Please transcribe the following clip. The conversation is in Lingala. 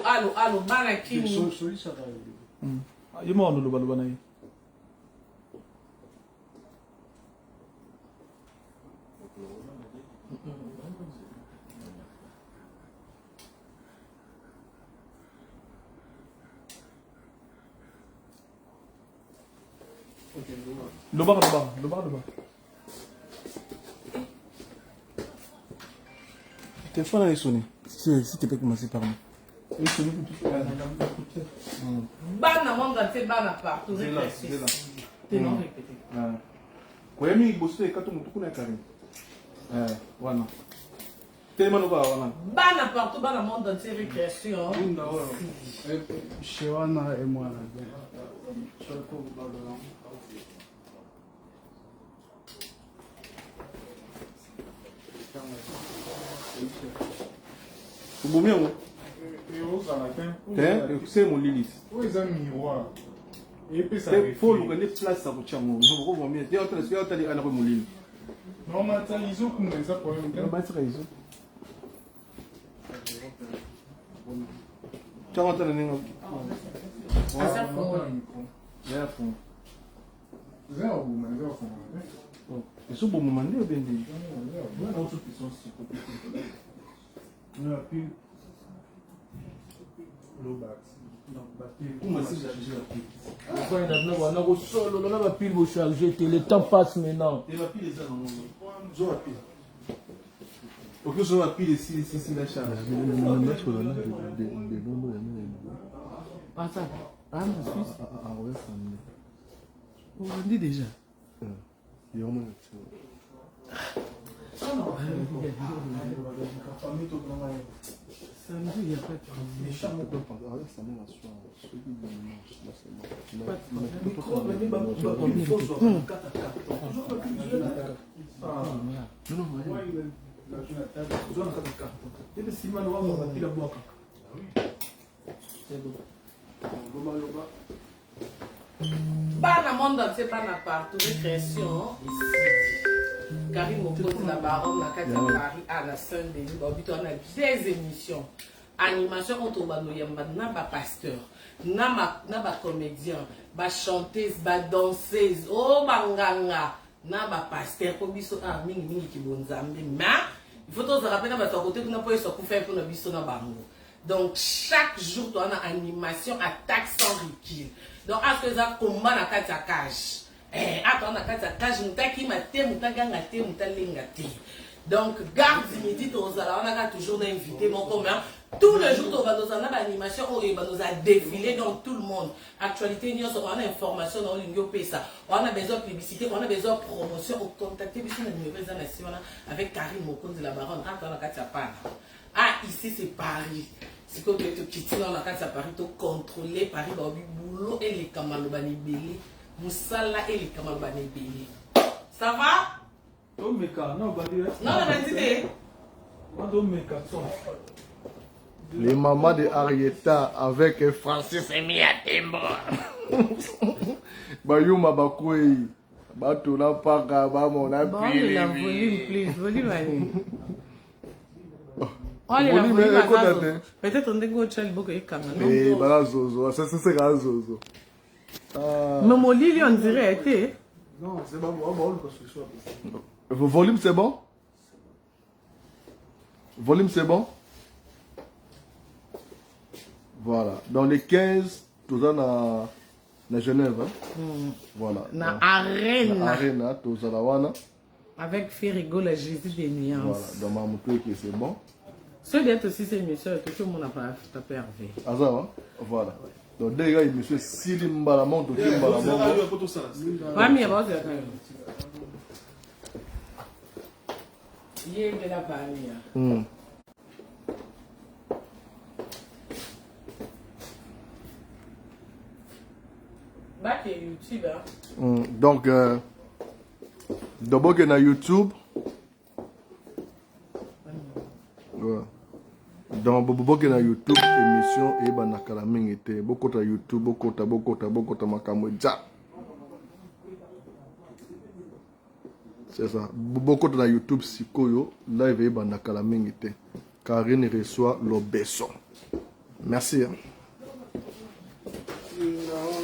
allo, bana kini. Il m'a on le balbanaï. Le bar. Téléphone a sonné. Si tu peux commencer par moi. Bana monda c'est bana partout. T'es non répété. Kwa mi bosse kato mutuku na kari. Wana. Tellement va wana. Bana partout, bana monda c'est récréation. Chez Wana et moi là. Vous bien moi. C'est mon Lilith. Où est un miroir? Et puis ça. Il faut le place à vous chamo. Je vous remercie. Tu as entendu à la remouline. Non, mais attends, ils ont combien ça pour un Tu as entendu À ça faut. Et ce bon moment, il y a bien dit. Le temps passe maintenant. Ok, je vais appuyer ici la charge. Ah ça. Ah mon fils. On dit déjà. Samedi, il n'y a pas de Bana monde c'est bana partout, récréation. Karim Mokozi la baronne, la Katia Paris à la Saint-Denis. On a des émissions. Animation entre Bano Yamba, n'a pasteur, n'a comédien, ba chanteuse, ba danseuse, oh banganga, n'a pasteur, pour biso ah mingi qui bon zambi. Mais il faut tous se rappeler que à côté qu'on a pas eu ce qu'on fait pour nos biso na bango. Donc chaque jour on a animation attaque sans recul. Donc à ce que ça combat na Katia Cage. Attends, on a cage, donc, garde midi, on a toujours invité mon commun. Tous les jours, on va nous en avoir animation, on va nous a défilé dans tout le monde. Actualité, on a information dans l'Union ça. On a besoin de publicité, on a besoin de promotion. On contacte le numéro avec Karim Mokon de la baronne. Attends, on a ah, ici c'est Paris. C'est comme tu quittes dans la carte à Paris, tu contrôler Paris, dans le boulot et les camalobani belé. Moussala et les camalobani belé. Ça va? Non, mais non, la mentité. Les mamans de Arietta avec Francis Emi Atembo. Bayuma Bakoué. Batuna Paka, Bamona Pili. Volume, peut-être on dégoûte beaucoup et quand même. Eh, Balazozo, ça c'est Razozo. Mais mon lit, on dirait été. Non, c'est pas bon. Volume c'est bon? Volume c'est bon? Voilà. Dans les 15, tout ça dans Genève. Hein? Voilà. Dans Arena. Tout ça là. Avec Férigo, la Jésus des nuances. Voilà. Dans ma moto, c'est bon. Ceux d'être aussi, c'est mieux. Tout le monde n'a pas tapé Hervé. Ah ça va? Voilà. Donc déjà, il monsieur Silimba la montre. Ouais, mais il y a pas de il y a de la famille. Bah, c'est YouTube. Donc, d'abord que na YouTube. Ouais. Donc, d'abord que na YouTube, émission et banakala mingete. Beaucoup de YouTube, beaucoup de makamouja. C'est ça. Beaucoup de YouTube, Sikoyo, live et banakala mingete. Karine reçoit l'obesson. Merci. Hein. Non.